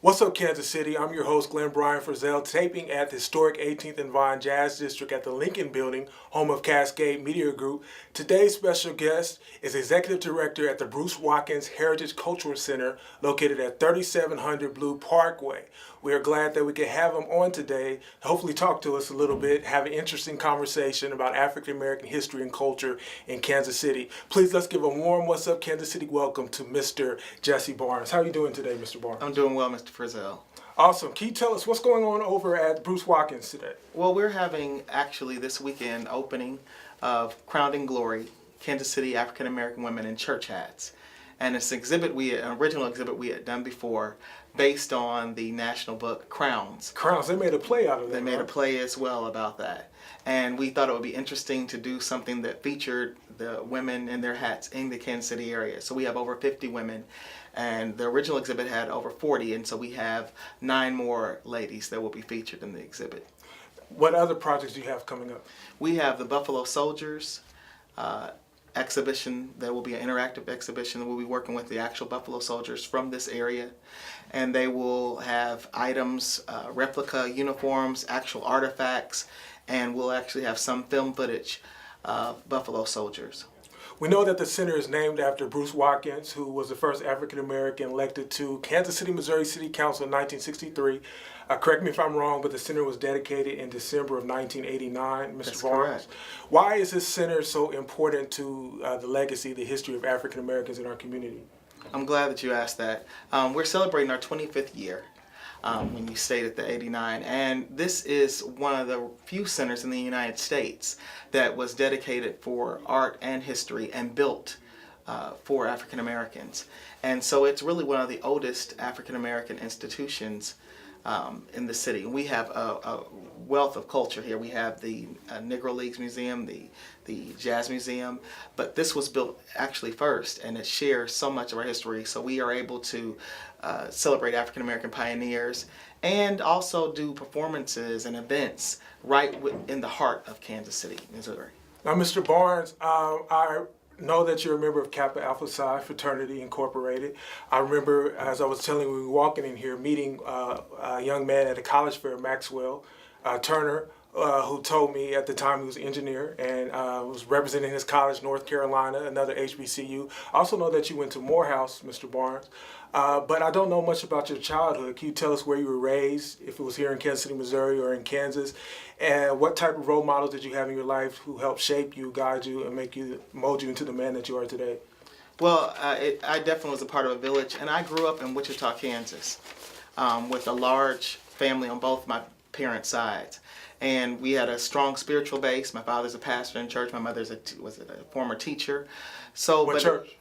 What's up, Kansas City? I'm your host, Glenn Bryan Frizzell, taping at the historic 18th and Vine Jazz District at the Lincoln Building, home of Cascade Media Group. Today's special guest is Executive Director at the Bruce Watkins Heritage Cultural Center, located at 3700 Blue Parkway. We are glad that we can have him on today to hopefully talk to us a little bit, have an interesting conversation about African American history and culture in Kansas City. Please, let's give a warm What's Up, Kansas City welcome to Mr. Jesse Barnes. How are you doing today, Mr. Barnes? I'm doing well, Mr. Frizzell. Awesome. Can you tell us what's going on over at Bruce Watkins today? Well, we're having actually this weekend opening of Crowned in Glory, Kansas City African American Women in Church Hats. And it's an original exhibit we had done before based on the national book Crowns. Crowns, they made a play out of that. They made a play as well about that. And we thought it would be interesting to do something that featured the women in their hats in the Kansas City area. So we have over 50 women, and the original exhibit had over 40, and so we have 9 more ladies that will be featured in the exhibit. What other projects do you have coming up? We have the Buffalo Soldiers exhibition. That will be an interactive exhibition. We'll be working with the actual Buffalo Soldiers from this area, and they will have items, replica uniforms, actual artifacts, and we'll actually have some film footage of Buffalo Soldiers. We know that the center is named after Bruce Watkins, who was the first African American elected to Kansas City, Missouri City Council in 1963. Correct me if I'm wrong, but the center was dedicated in December of 1989, Mr. That's Barnes. correct. Why is this center so important to the legacy, the history of African Americans in our community? I'm glad that you asked that. We're celebrating our 25th year. When you stated the 89, and this is one of the few centers in the United States that was dedicated for art and history and built for African Americans. And so it's really one of the oldest African American institutions in the city. We have a wealth of culture here. We have the Negro Leagues Museum, the Jazz Museum, but this was built actually first, and it shares so much of our history. So we are able to celebrate African American pioneers and also do performances and events right in the heart of Kansas City, Missouri. Now, Mr. Barnes, I know that you're a member of Kappa Alpha Psi Fraternity Incorporated. I remember, as I was telling you, we were walking in here, meeting a young man at a college fair, Maxwell Turner, who told me at the time he was an engineer and was representing his college, North Carolina, another HBCU. I also know that you went to Morehouse, Mr. Barnes, but I don't know much about your childhood. Can you tell us where you were raised, if it was here in Kansas City, Missouri, or in Kansas, and what type of role models did you have in your life who helped shape you, guide you, and mold you into the man that you are today? Well, I definitely was a part of a village, and I grew up in Wichita, Kansas, with a large family on both my parents' sides. And we had a strong spiritual base. My father's a pastor in church. My mother's was a former teacher. So, What church?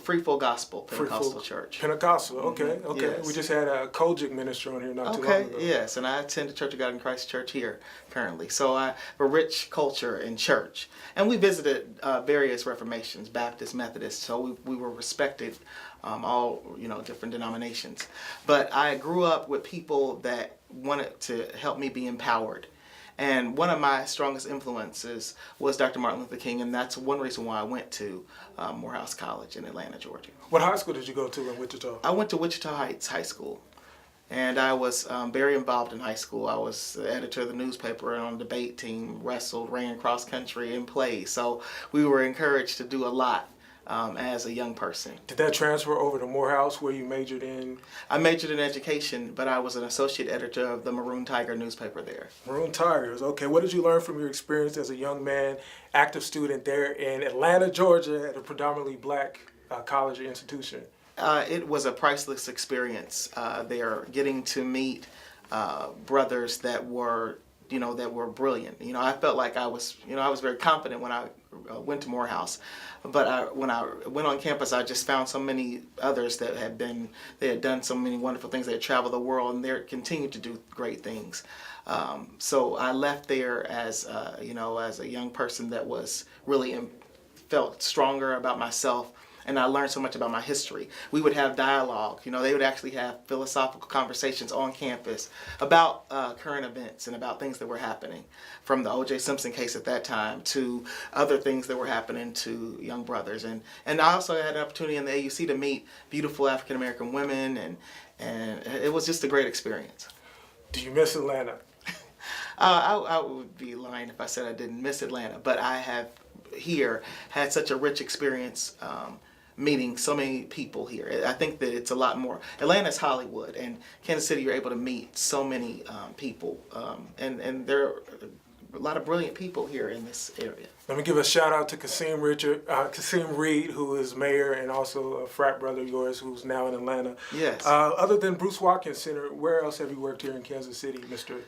Free Full Gospel Pentecostal Church. Pentecostal, okay, Mm-hmm. okay. Yes. We just had a Kojic minister on here not too long Okay, ago. yes, and I attend the Church of God in Christ Church here currently. So I have a rich culture in church. And we visited various Reformations, Baptist, Methodist, so we were respected, all different denominations. But I grew up with people that wanted to help me be empowered. And one of my strongest influences was Dr. Martin Luther King, and that's one reason why I went to Morehouse College in Atlanta, Georgia. What high school did you go to in Wichita? I went to Wichita Heights High School, and I was very involved in high school. I was the editor of the newspaper and on the debate team, wrestled, ran cross country, and played. So we were encouraged to do a lot as a young person. Did that transfer over to Morehouse where you majored in? I majored in education, but I was an associate editor of the Maroon Tiger newspaper there. Maroon Tigers, okay. What did you learn from your experience as a young man, active student there in Atlanta, Georgia, at a predominantly black college or institution? It was a priceless experience there, getting to meet brothers that were brilliant. I felt like I was very confident when I went to Morehouse, but when I went on campus, I just found so many others that had done so many wonderful things. They had traveled the world, and they continued to do great things. So I left there as as a young person that was really felt stronger about myself and I learned so much about my history. We would have dialogue. You know, they would actually have philosophical conversations on campus about current events and about things that were happening, from the O.J. Simpson case at that time to other things that were happening to young brothers. And I also had an opportunity in the AUC to meet beautiful African American women, and it was just a great experience. Do you miss Atlanta? I would be lying if I said I didn't miss Atlanta, but I have here had such a rich experience meeting so many people here. I think that it's a lot more. Atlanta's Hollywood, and Kansas City, you're able to meet so many people, and there are a lot of brilliant people here in this area. Let me give a shout out to Kasim Reed, who is mayor and also a frat brother of yours who's now in Atlanta. Yes. Other than Bruce Watkins Center, where else have you worked here in Kansas City, Mr.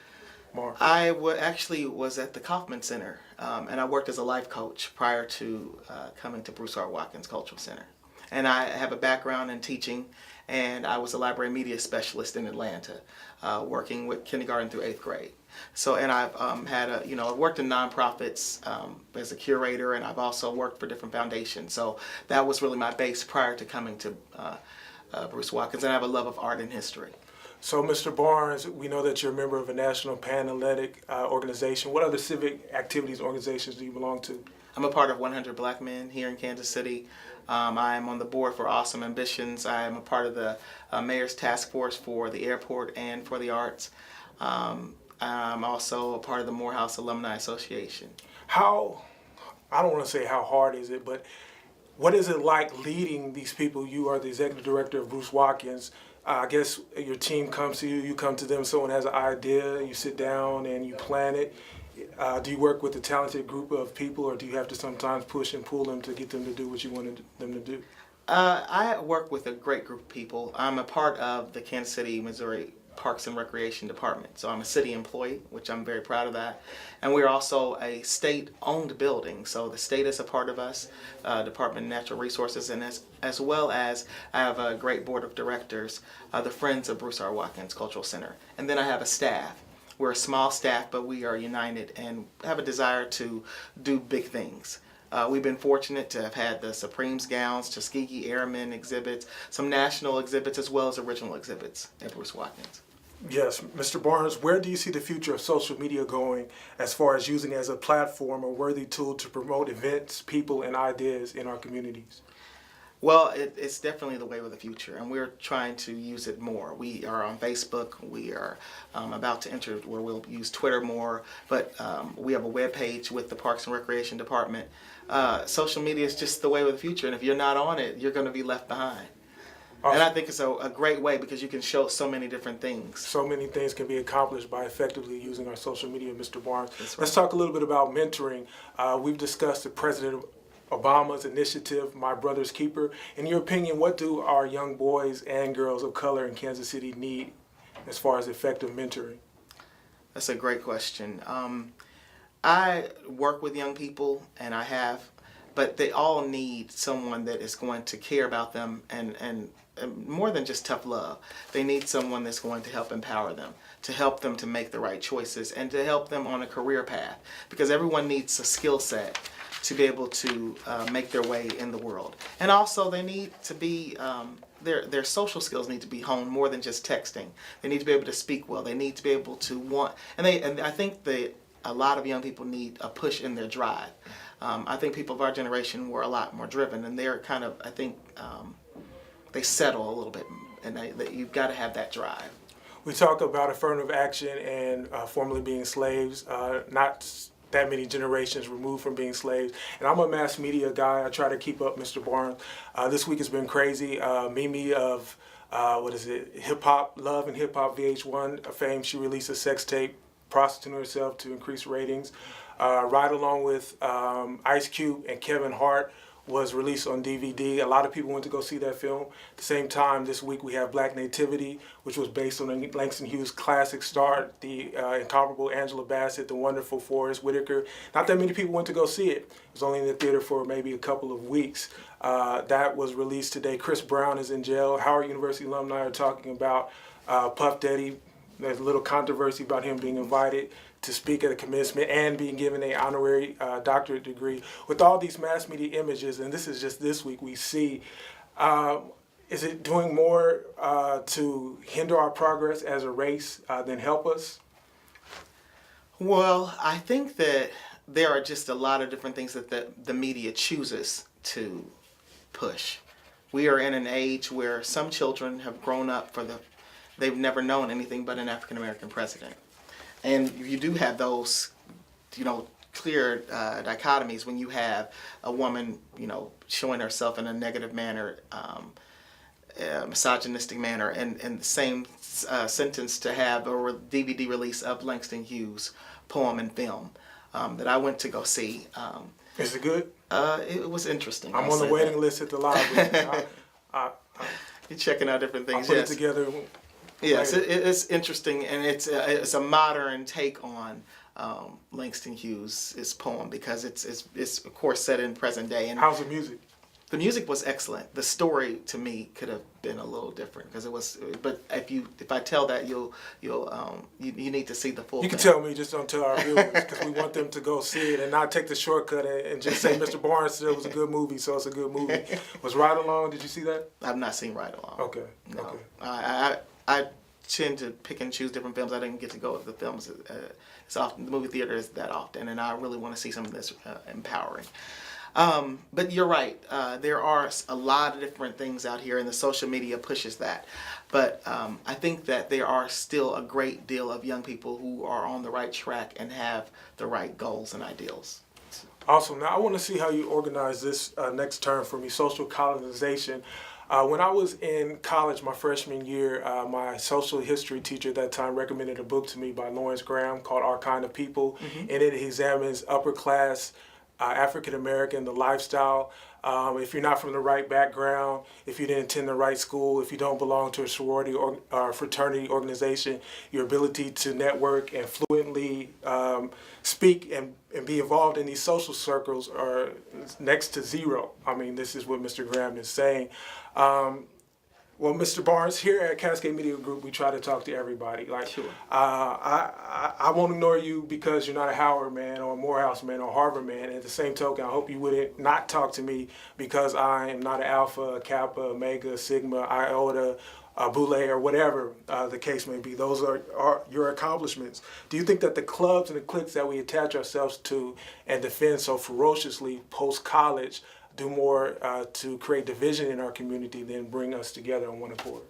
Marr? I actually was at the Kaufman Center, and I worked as a life coach prior to coming to Bruce R. Watkins Cultural Center. And I have a background in teaching, and I was a library media specialist in Atlanta, working with kindergarten through 8th grade. So, and I've I've worked in nonprofits as a curator, and I've also worked for different foundations. So that was really my base prior to coming to Bruce Watkins, and I have a love of art and history. So, Mr. Barnes, we know that you're a member of a national Pan-Athletic organization. What other civic activities organizations do you belong to? I'm a part of 100 Black Men here in Kansas City. I am on the board for Awesome Ambitions. I am a part of the Mayor's Task Force for the airport and for the arts. I'm also a part of the Morehouse Alumni Association. I don't want to say how hard is it, but what is it like leading these people? You are the executive director of Bruce Watkins. I guess your team comes to you, you come to them, someone has an idea, you sit down and you plan it. Do you work with a talented group of people, or do you have to sometimes push and pull them to get them to do what you wanted them to do? I work with a great group of people. I'm a part of the Kansas City, Missouri Parks and Recreation Department. So I'm a city employee, which I'm very proud of that. And we're also a state-owned building. So the state is a part of us, Department of Natural Resources, and as well as I have a great board of directors, the Friends of Bruce R. Watkins Cultural Center. And then I have a staff. We're a small staff, but we are united and have a desire to do big things. We've been fortunate to have had the Supremes gowns, Tuskegee Airmen exhibits, some national exhibits, as well as original exhibits at Bruce Watkins. Yes, Mr. Barnes, where do you see the future of social media going as far as using it as a platform or worthy tool to promote events, people, and ideas in our communities? Well, it's definitely the way of the future, and we're trying to use it more. We are on Facebook. We are about to enter where we'll use Twitter more, but we have a web page with the Parks and Recreation Department. Social media is just the way of the future, and if you're not on it, you're going to be left behind. Awesome. And I think it's a great way because you can show so many different things. So many things can be accomplished by effectively using our social media, Mr. Barnes. That's right. Let's talk a little bit about mentoring. We've discussed the President Obama's initiative, My Brother's Keeper. In your opinion, what do our young boys and girls of color in Kansas City need as far as effective mentoring? That's a great question. I work with young people, and I have, but they all need someone that is going to care about them and more than just tough love. They need someone that's going to help empower them, to help them to make the right choices, and to help them on a career path, because everyone needs a skill set to be able to make their way in the world. And also they need to be, their social skills need to be honed more than just texting. They need to be able to speak well. They need to be able to want, and I think that a lot of young people need a push in their drive. I think people of our generation were a lot more driven, and they're kind of, I think, they settle a little bit, and you've got to have that drive. We talk about affirmative action and formerly being slaves, not that many generations removed from being slaves. And I'm a mass media guy. I try to keep up, Mr. Barnes. This week has been crazy. Mimi of, Hip Hop, Love and Hip Hop VH1 fame, she released a sex tape prostituting herself to increase ratings. Right along with Ice Cube and Kevin Hart was released on DVD. A lot of people went to go see that film. At the same time, this week we have Black Nativity, which was based on a Langston Hughes classic star, the incomparable Angela Bassett, the wonderful Forrest Whitaker. Not that many people went to go see it. It was only in the theater for maybe a couple of weeks. That was released today. Chris Brown is in jail. Howard University alumni are talking about Puff Daddy. There's a little controversy about him being invited to speak at a commencement and being given an honorary doctorate degree. With all these mass media images, and this is just this week, we see, is it doing more to hinder our progress as a race than help us? Well, I think that there are just a lot of different things that the media chooses to push. We are in an age where some children have grown up they've never known anything but an African American president. And you do have those, clear dichotomies when you have a woman, showing herself in a negative manner, misogynistic manner, and the same sentence to have a DVD release of Langston Hughes' poem and film that I went to go see. Is it good? It was interesting. I'm on the waiting list at the library. You're checking out different things. I'll put it together. Yes, it's interesting, and it's a modern take on Langston Hughes' poem because it's of course set in present day. And how's the music? The music was excellent. The story to me could have been a little different because it was. But if I tell that, you need to see the full. You can tell me, just don't tell our viewers because we want them to go see it and not take the shortcut and just say Mr. Barnes said it was a good movie, so it's a good movie. Was Ride Along? Did you see that? I've not seen Ride Along. Okay. No. Okay. I tend to pick and choose different films. I didn't get to go to the films as often. The movie theater is that often, and I really want to see something that's empowering. But you're right. There are a lot of different things out here, and the social media pushes that. But I think that there are still a great deal of young people who are on the right track and have the right goals and ideals. Awesome. Now I want to see how you organize this next term for me, social colonization. When I was in college my freshman year, my social history teacher at that time recommended a book to me by Lawrence Graham called Our Kind of People. Mm-hmm. And it examines upper class African American, the lifestyle. If you're not from the right background, if you didn't attend the right school, if you don't belong to a sorority or fraternity organization, your ability to network and fluently speak and be involved in these social circles are next to zero. I mean, this is what Mr. Graham is saying. Well, Mr. Barnes, here at Cascade Media Group, we try to talk to everybody. Like, sure. I won't ignore you because you're not a Howard man or a Morehouse man or a Harvard man. At the same token, I hope you wouldn't not talk to me because I am not an Alpha, a Kappa, Omega, Sigma, Iota, Boule, or whatever the case may be. Those are your accomplishments. Do you think that the clubs and the cliques that we attach ourselves to and defend so ferociously post-college do more to create division in our community than bring us together on one accord?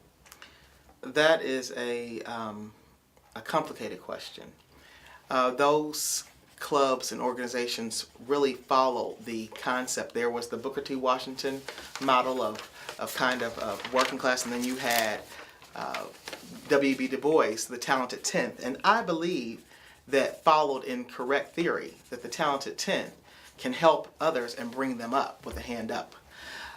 That is a complicated question. Those clubs and organizations really follow the concept. There was the Booker T. Washington model of kind of working class, and then you had W.E.B. Du Bois, the talented 10th. And I believe that followed in correct theory, that the talented 10th can help others and bring them up with a hand up.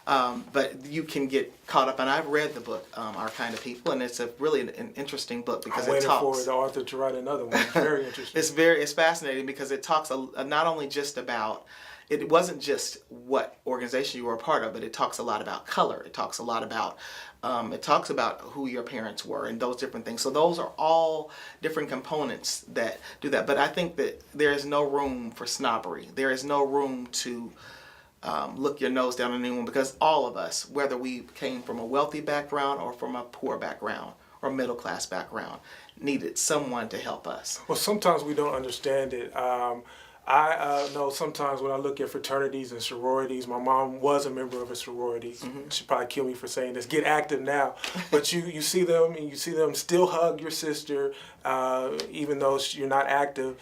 But you can get caught up, and I've read the book, Our Kind of People, and it's really an interesting book because I'm it talks. waiting for the author to write another one. It's very interesting. It's fascinating because it talks not only just about, it wasn't just what organization you were a part of, but it talks a lot about color. It talks a lot about, it talks about who your parents were and those different things. So those are all different components that do that. But I think that there is no room for snobbery. There is no room to look your nose down on anyone, because all of us, whether we came from a wealthy background or from a poor background or middle class background, needed someone to help us. Well, sometimes we don't understand it. I know sometimes when I look at fraternities and sororities, my mom was a member of a sorority. Mm-hmm. She'd probably kill me for saying this. Get active now. But you see them, and you see them still hug your sister, even though you're not active,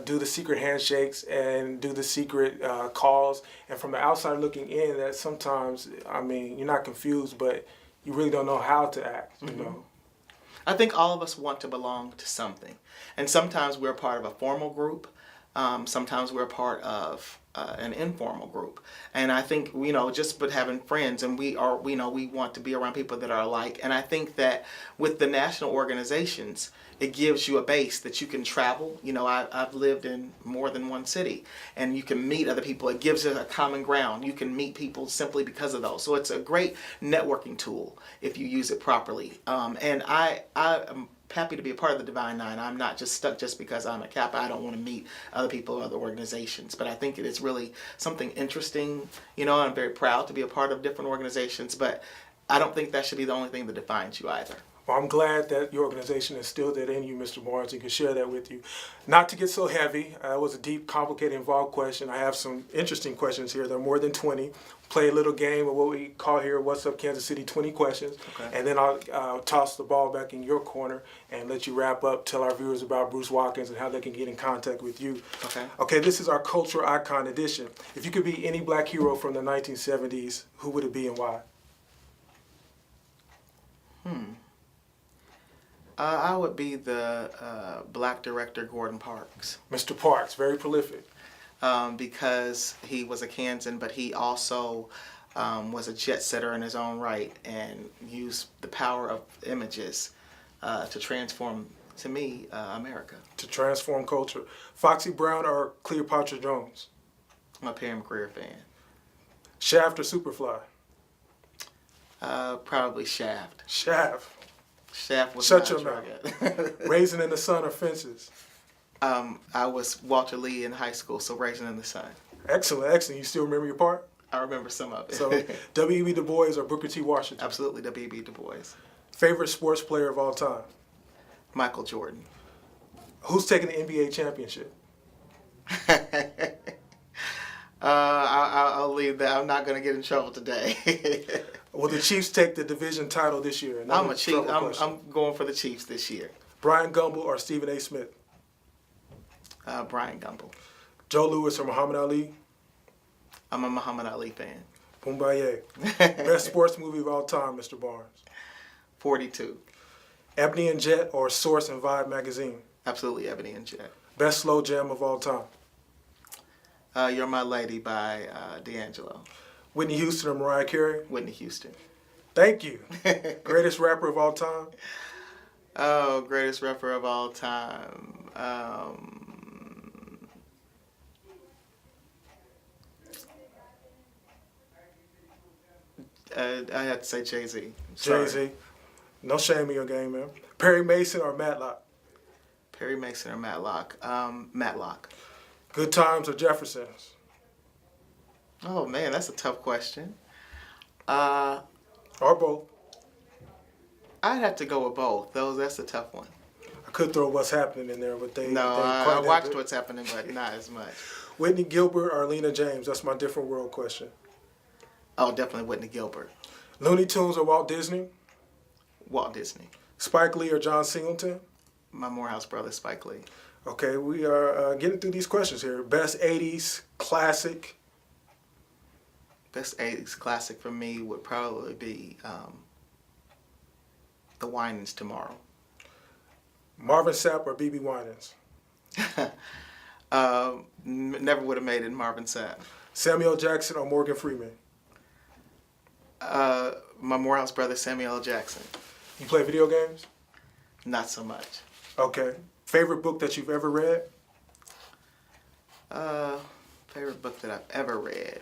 do the secret handshakes and do the secret calls. And from the outside looking in, that sometimes, I mean, you're not confused, but you really don't know how to act, you know. I think all of us want to belong to something. And sometimes we're part of a formal group. Sometimes we're part of an informal group, and I think just but having friends, and we want to be around people that are alike. And I think that with the national organizations, it gives you a base that you can travel. I've lived in more than one city, and you can meet other people. It gives you a common ground. You can meet people simply because of those. So it's a great networking tool if you use it properly. And I am happy to be a part of the Divine Nine. I'm not just stuck just because I'm a Kappa. I don't want to meet other people or other organizations. But I think it is really something interesting. You know, I'm very proud to be a part of different organizations, but I don't think that should be the only thing that defines you either. Well, I'm glad that your organization instilled that in you, Mr. Barnes, and can share that with you. Not to get so heavy, it was a deep, complicated, involved question. I have some interesting questions here. There are more than 20. Play a little game of what we call here, What's Up Kansas City, 20 questions. Okay. And then I'll toss the ball back in your corner and let you wrap up, tell our viewers about Bruce Watkins and how they can get in contact with you. Okay. Okay, this is our Cultural Icon edition. If you could be any black hero from the 1970s, who would it be and why? I would be the black director Gordon Parks. Mr. Parks, very prolific. Because he was a Kansan, but he also was a jet setter in his own right and used the power of images to transform, to me, America. To transform culture. Foxy Brown or Cleopatra Jones? I'm a Perry McCreary fan. Shaft or Superfly? Probably Shaft. Shaft. Shaft was Shut not a your mouth. drug. Raisin in the Sun or Fences? I was Walter Lee in high school, so Raisin in the Sun. Excellent, excellent. You still remember your part? I remember some of it. So, W.E.B. Du Bois or Booker T. Washington? Absolutely, W.B. Du Bois. Favorite sports player of all time? Michael Jordan. Who's taking the NBA championship? I'll leave that. I'm not going to get in trouble today. Will the Chiefs take the division title this year? I'm a Chief. I'm going for the Chiefs this year. Brian Gumble or Stephen A. Smith? Brian Gumble. Joe Louis or Muhammad Ali? I'm a Muhammad Ali fan. Boombaye. Best sports movie of all time, Mr. Barnes? 42. Ebony and Jet or Source and Vibe magazine? Absolutely, Ebony and Jet. Best slow jam of all time? You're My Lady by D'Angelo. Whitney Houston or Mariah Carey? Whitney Houston. Thank you. Greatest rapper of all time? Oh, greatest rapper of all time. I had to say Jay-Z. Jay-Z. No shame in your game, man. Perry Mason or Matlock? Perry Mason or Matlock? Matlock. Good Times or Jeffersons? Oh man, that's a tough question. Or both? I'd have to go with both. That's a tough one. I could throw What's Happening in there, but they I watched What's Happening, but not as much. Whitney Gilbert or Lena James? That's my different world question. Oh, definitely Whitney Gilbert. Looney Tunes or Walt Disney? Walt Disney. Spike Lee or John Singleton? My Morehouse brother, Spike Lee. Okay, we are getting through these questions here. Best 80s classic? Best 80s classic for me would probably be The Winans Tomorrow. Marvin Sapp or B.B. Winans? Never would have made it Marvin Sapp. Samuel Jackson or Morgan Freeman? My Morehouse brother, Samuel L. Jackson. You play video games? Not so much. Okay. Favorite book that you've ever read? Favorite book that I've ever read.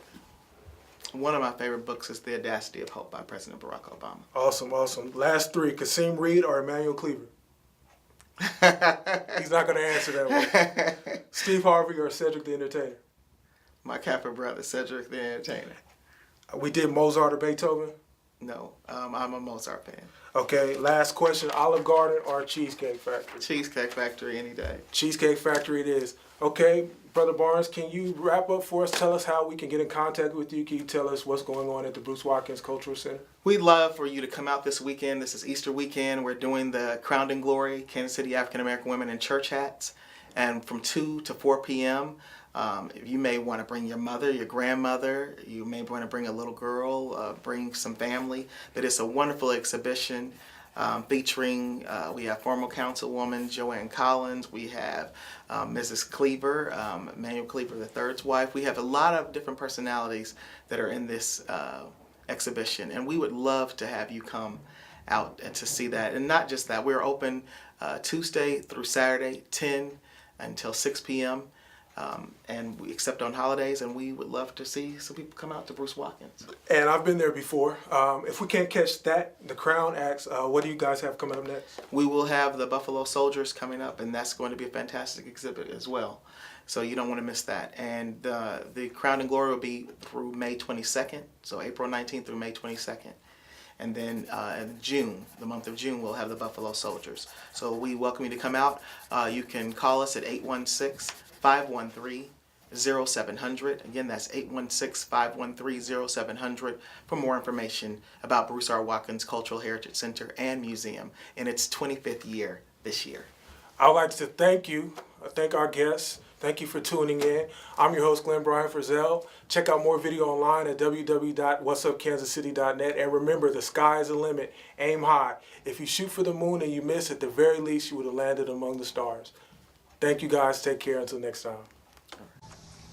One of my favorite books is The Audacity of Hope by President Barack Obama. Awesome, awesome. Last three, Kasim Reed or Emmanuel Cleaver? He's not going to answer that one. Steve Harvey or Cedric the Entertainer? My Kappa brother, Cedric the Entertainer. We did Mozart or Beethoven? No, I'm a Mozart fan. Okay, last question, Olive Garden or Cheesecake Factory? Cheesecake Factory any day. Cheesecake Factory it is. Okay, Brother Barnes, can you wrap up for us? Tell us how we can get in contact with you. Can you tell us what's going on at the Bruce Watkins Cultural Center? We'd love for you to come out this weekend. This is Easter weekend. We're doing the Crowned in Glory, Kansas City African American Women in Church Hats. And from 2 to 4 p.m., you may want to bring your mother, your grandmother. You may want to bring a little girl, bring some family. But it's a wonderful exhibition featuring, we have former councilwoman Joanne Collins. We have Mrs. Cleaver, Emmanuel Cleaver III's wife. We have a lot of different personalities that are in this exhibition. And we would love to have you come out and to see that. And not just that, we're open Tuesday through Saturday, 10 until 6 p.m. And we accept on holidays, and we would love to see some people come out to Bruce Watkins. And I've been there before. If we can't catch that, the Crown acts, what do you guys have coming up next? We will have the Buffalo Soldiers coming up, and that's going to be a fantastic exhibit as well. So you don't want to miss that. And the Crown and Glory will be through May 22nd, so April 19th through May 22nd. And then in June, the month of June, we'll have the Buffalo Soldiers. So we welcome you to come out. You can call us at 816-513-0700. Again, that's 816-513-0700 for more information about Bruce R. Watkins Cultural Heritage Center and Museum in its 25th year this year. I would like to thank you, thank our guests. Thank you for tuning in. I'm your host, Glenn Brian Frizzell. Check out more video online at www.whatsupkansascity.net. And remember, the sky is the limit. Aim high. If you shoot for the moon and you miss, at the very least, you would have landed among the stars. Thank you guys. Take care until next time.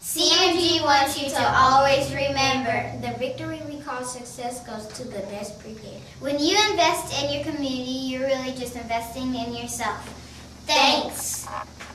CMG wants you to always remember, the victory we call success goes to the best prepared. When you invest in your community, you're really just investing in yourself. Thanks.